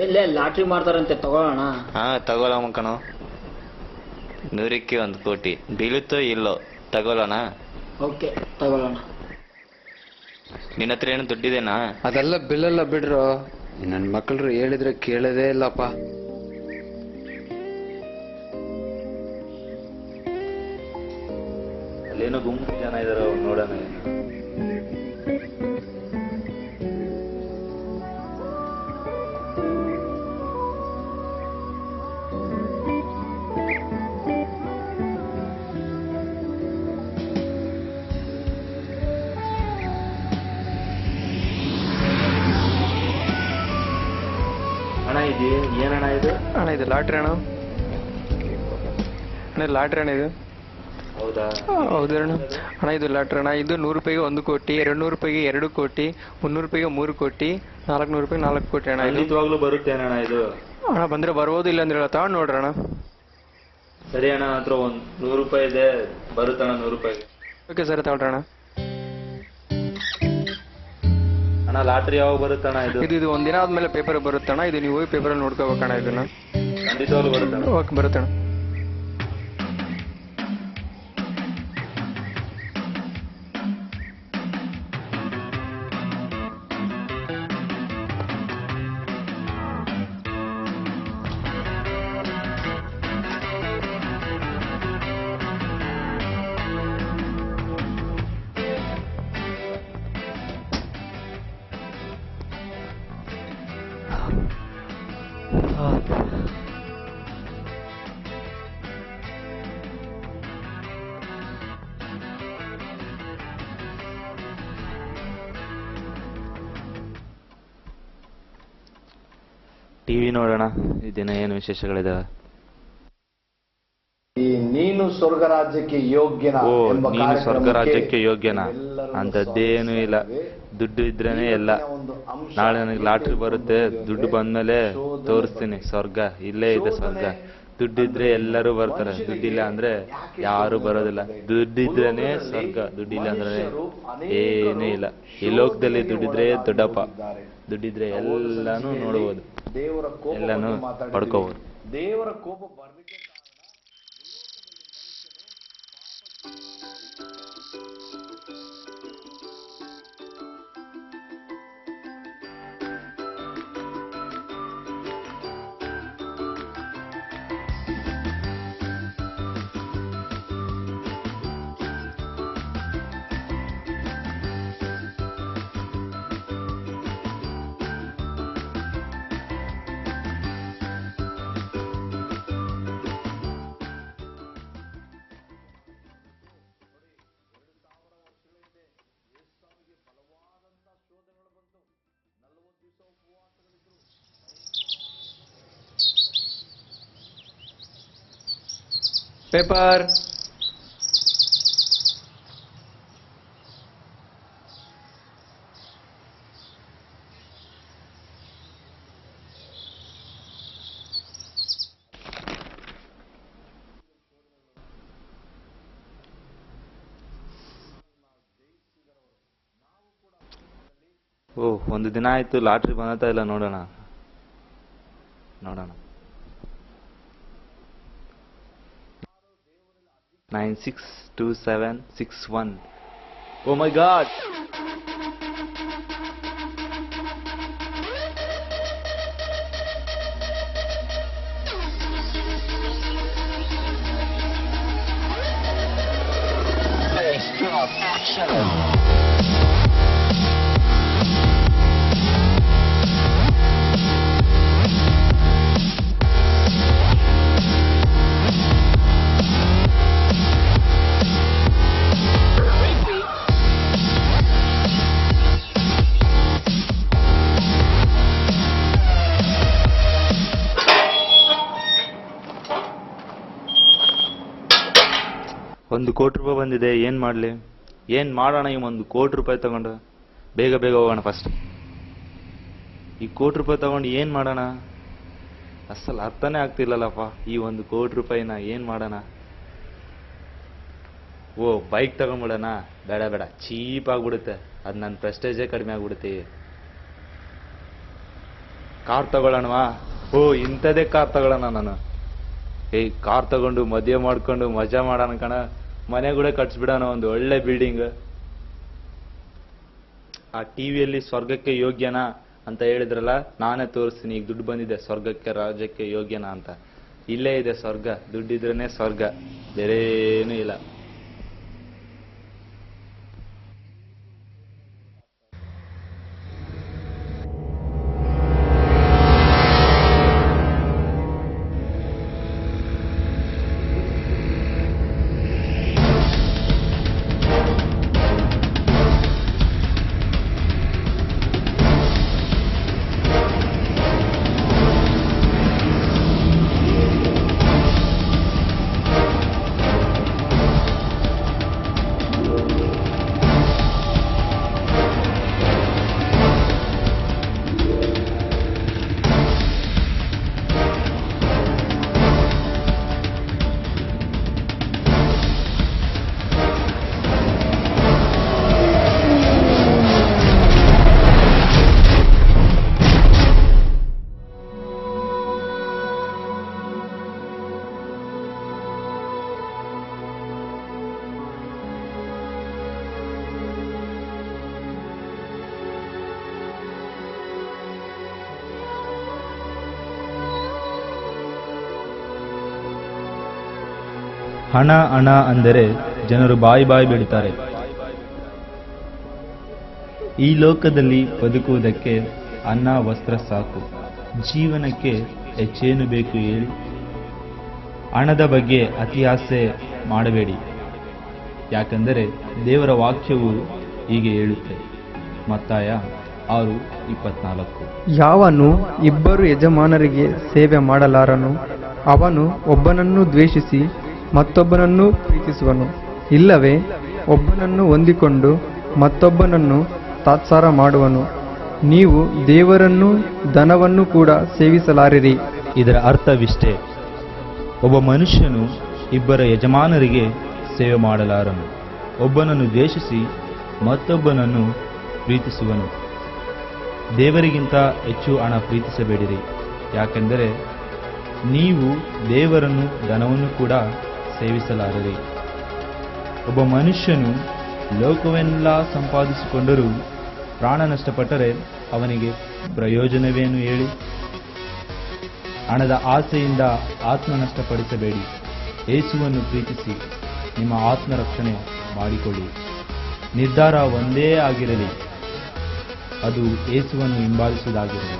ಎಲ್ಲೇ ಲಾಟ್ರಿ ಮಾಡ್ತಾರಂತೆ ತಗೊಳ್ಳೋಣ. ಹಾ ತಗೊಳಮ್ಮ ಕಣೋ. 100ಕ್ಕೆ 1 ಕೋಟಿ ಬೀಳುತ್ತೋ ಇಲ್ಲೋ ತಗೊಳ್ಳೋಣ. ಓಕೆ ತಗೊಳ್ಳೋಣ. ನಿನ್ನ ಹತ್ರ ಏನು ದುಡ್ಡಿದೆನಾ? ಅದೆಲ್ಲ ಬಿಲ್ಲೆಲ್ಲ ಬಿಡ್ರು. ನನ್ನ ಮಕ್ಕಳು ಹೇಳಿದ್ರೆ ಕೇಳೋದೇ ಇಲ್ಲಪ್ಪ. ಅಲ್ಲೇನೋ ಗುಂಪು ಜನ ಇದಾರ, ನೋಡೋಣ. ಅಣ್ಣ ಇದು ಏನಣ್ಣ ಇದು? ಅಣ್ಣ ಇದು ಲಾಟ್ರಿ ಅಣ್ಣ. ಅಣ್ಣ ಲಾಟ್ರಿ ಅಣ್ಣ ಇದು. ಹೌದಾ? ಹೌದು ಅಣ್ಣ. ಅಣ್ಣ ಇದು ಲಾಟ್ರಿ ಅಣ್ಣ. ಇದು 100 ರೂಪಾಯಿಗೆ 1 ಕೋಟಿ, 200 ರೂಪಾಯಿಗೆ 2 ಕೋಟಿ, 300 ರೂಪಾಯಿಗೆ 3 ಕೋಟಿ, 400 ರೂಪಾಯಿಗೆ 4 ಕೋಟಿ ಅಣ್ಣ. ಖಂಡಿತವಾಗ್ಲೂ ಬರುತ್ತೆ ಅಣ್ಣ ಇದು. ಅಣ್ಣ ಬಂದ್ರೆ ಬರ್ಬೋದು, ಇಲ್ಲ ಅಂದ್ರೆ ತಗೊಂಡು ನೋಡ್ರಿ ಅಣ್ಣ. ಸರಿ ಅಣ್ಣ, ಹತ್ರ 100 ರೂಪಾಯಿ ಇದೆ, ಬರುತ್ತಣ್ಣ 100 ರೂಪಾಯಿಗೆ. ಓಕೆ ಸರಿ ತಗೊಳ್ರಿ ಅಣ್ಣ. ಅಣ್ಣ ಲಾಟ್ರಿ ಯಾವಾಗ ಬರುತ್ತಣ್ಣ ಇದು? ಇದು ಒಂದಿನ ಆದ್ಮೇಲೆ ಪೇಪರ್ ಬರುತ್ತಣ್ಣ. ಇದು ನೀವು ಹೋಗಿ ಪೇಪರಲ್ಲಿ ನೋಡ್ಕೋಬೇಕಣ್ಣ ಇದನ್ನ. ಖಂಡಿತವಾಗ್ಲೂ ಬರುತ್ತಣ್ಣ. ಓಕೆ ಬರುತ್ತಣ್ಣ. ಟಿವಿ ನೋಡೋಣ, ಈ ದಿನ ಏನು ವಿಶೇಷಗಳಿದಾವೆ. ನೀನು ಸ್ವರ್ಗ ರಾಜ್ಯಕ್ಕೆ ಯೋಗ್ಯನ? ಓ, ನೀನು ಸ್ವರ್ಗ ರಾಜ್ಯಕ್ಕೆ ಯೋಗ್ಯನ ಅಂತದ್ದೇನು ಇಲ್ಲ. ದುಡ್ಡು ಇದ್ರೇನೆ ಎಲ್ಲ. ನಾಳೆ ನನಗೆ ಲಾಟ್ರಿ ಬರುತ್ತೆ, ದುಡ್ಡು ಬಂದ್ಮೇಲೆ ತೋರಿಸ್ತೀನಿ ಸ್ವರ್ಗ. ಇಲ್ಲೇ ಇದೆ ಸ್ವರ್ಗ. ದುಡ್ಡಿದ್ರೆ ಎಲ್ಲರೂ ಬರ್ತಾರೆ, ದುಡ್ಡಿಲ್ಲ ಅಂದ್ರೆ ಯಾರು ಬರೋದಿಲ್ಲ. ದುಡ್ಡಿದ್ರೇನೆ ಸ್ವರ್ಗ, ದುಡ್ಡಿಲ್ಲ ಅಂದ್ರೆ ಏನೂ ಇಲ್ಲ. ಈ ಲೋಕದಲ್ಲಿ ದುಡ್ಡಿದ್ರೆ ದೊಡ್ಡಪ್ಪ. ದುಡ್ಡಿದ್ರೆ ಎಲ್ಲಾನು ನೋಡ್ಬೋದು, ಎಲ್ಲಾನು ಪಡ್ಕೋಬಹುದು. ದೇವರ ಕೋಪ ಬರ್ಲಿಕ್ಕೆ ಪೇಪರ್. ಓ, ಒಂದು ದಿನ ಆಯ್ತು ಲಾಟ್ರಿ ಬಂದತಾ ಇಲ್ಲ. ನೋಡೋಣ. 962761. Oh my God! ₹1 ಕೋಟಿ ಬಂದಿದೆ. ಏನ್ ಮಾಡ್ಲಿ? ಏನ್ ಮಾಡೋಣ? ಈ ₹1 ಕೋಟಿ ತಗೊಂಡು ಬೇಗ ಬೇಗ ಹೋಗೋಣ ಫಸ್ಟ್. ಈ ₹1 ಕೋಟಿ ತಗೊಂಡು ಏನ್ ಮಾಡೋಣ? ಅಸಲ್ ಅರ್ಥನೇ ಆಗ್ತಿಲ್ಲಲ್ಲಪ್ಪ. ಈ ₹1 ಕೋಟಿ ಏನ್ ಮಾಡೋಣ? ಓ, ಬೈಕ್ ತಗೊಂಡ್ಬಿಡೋಣ? ಬೇಡ ಬೇಡ, ಚೀಪ್ ಆಗ್ಬಿಡುತ್ತೆ. ಅದು ನನ್ನ ಪ್ರೆಸ್ಟೇಜೇ ಕಡಿಮೆ ಆಗ್ಬಿಡುತ್ತೆ. ಕಾರ್ ತಗೊಳ್ಳೋಣವಾ? ಓ, ಇಂಥದೇ ಕಾರ್ ತಗೊಳ್ಳೋಣ ನಾನು. ಕಾರ್ ತಗೊಂಡು ಮದುವೆ ಮಾಡ್ಕೊಂಡು ಮಜಾ ಮಾಡೋಣ ಕಣ. ಮನೆ ಕೂಡ ಕಟ್ಸ್ಬಿಡೋಣ, ಒಂದು ಒಳ್ಳೆ ಬಿಲ್ಡಿಂಗ್. ಆ ಟಿವಿಯಲ್ಲಿ ಸ್ವರ್ಗಕ್ಕೆ ಯೋಗ್ಯನಾ ಅಂತ ಹೇಳಿದ್ರಲ್ಲ, ನಾನೇ ತೋರಿಸ್ತೀನಿ. ಈಗ ದುಡ್ಡು ಬಂದಿದೆ, ಸ್ವರ್ಗಕ್ಕೆ ರಾಜ್ಯಕ್ಕೆ ಯೋಗ್ಯನಾ ಅಂತ. ಇಲ್ಲೇ ಇದೆ ಸ್ವರ್ಗ. ದುಡ್ಡಿದ್ರೇನೆ ಸ್ವರ್ಗ, ಬೇರೆ ಏನೂ ಇಲ್ಲ. ಹಣ ಹಣ ಅಂದರೆ ಜನರು ಬಾಯಿ ಬಾಯಿ ಬಿಡುತ್ತಾರೆ. ಈ ಲೋಕದಲ್ಲಿ ಬದುಕುವುದಕ್ಕೆ ಅನ್ನ ವಸ್ತ್ರ ಸಾಕು. ಜೀವನಕ್ಕೆ ಹೆಚ್ಚೇನು ಬೇಕು ಹೇಳಿ? ಹಣದ ಬಗ್ಗೆ ಅತಿ ಆಸೆ ಮಾಡಬೇಡಿ. ಯಾಕಂದರೆ ದೇವರ ವಾಕ್ಯವು ಹೀಗೆ ಹೇಳುತ್ತೆ, ಮತ್ತಾಯ 6:24. ಯಾವನು ಇಬ್ಬರು ಯಜಮಾನರಿಗೆ ಸೇವೆ ಮಾಡಲಾರನು, ಅವನು ಒಬ್ಬನನ್ನು ದ್ವೇಷಿಸಿ ಮತ್ತೊಬ್ಬನನ್ನು ಪ್ರೀತಿಸುವನು, ಇಲ್ಲವೇ ಒಬ್ಬನನ್ನು ಹೊಂದಿಕೊಂಡು ಮತ್ತೊಬ್ಬನನ್ನು ತಾತ್ಸಾರ ಮಾಡುವನು. ನೀವು ದೇವರನ್ನು ಧನವನ್ನು ಕೂಡ ಸೇವಿಸಲಾರಿರಿ. ಇದರ ಅರ್ಥವಿಷ್ಟೇ, ಒಬ್ಬ ಮನುಷ್ಯನು ಇಬ್ಬರ ಯಜಮಾನರಿಗೆ ಸೇವೆ ಮಾಡಲಾರನು, ಒಬ್ಬನನ್ನು ದ್ವೇಷಿಸಿ ಮತ್ತೊಬ್ಬನನ್ನು ಪ್ರೀತಿಸುವನು. ದೇವರಿಗಿಂತ ಹೆಚ್ಚು ಹಣ ಪ್ರೀತಿಸಬೇಡಿರಿ, ಯಾಕೆಂದರೆ ನೀವು ದೇವರನ್ನು ಧನವನ್ನು ಕೂಡ ಸೇವಿಸಲಾರರಿ. ಒಬ್ಬ ಮನುಷ್ಯನು ಲೋಕವೆಲ್ಲ ಸಂಪಾದಿಸಿಕೊಂಡರೂ ಪ್ರಾಣ ನಷ್ಟಪಟ್ಟರೆ ಅವನಿಗೆ ಪ್ರಯೋಜನವೇನು ಹೇಳಿ? ಹಣದ ಆಸೆಯಿಂದ ಆತ್ಮ ನಷ್ಟಪಡಿಸಬೇಡಿ. ಯೇಸುವನ್ನು ಪ್ರೀತಿಸಿ ನಿಮ್ಮ ಆತ್ಮರಕ್ಷಣೆ ಮಾಡಿಕೊಳ್ಳಿ. ನಿರ್ಧಾರ ಒಂದೇ ಆಗಿರಲಿ, ಅದು ಯೇಸುವನ್ನು ಹಿಂಬಾಲಿಸುವುದಾಗಿರಲಿ.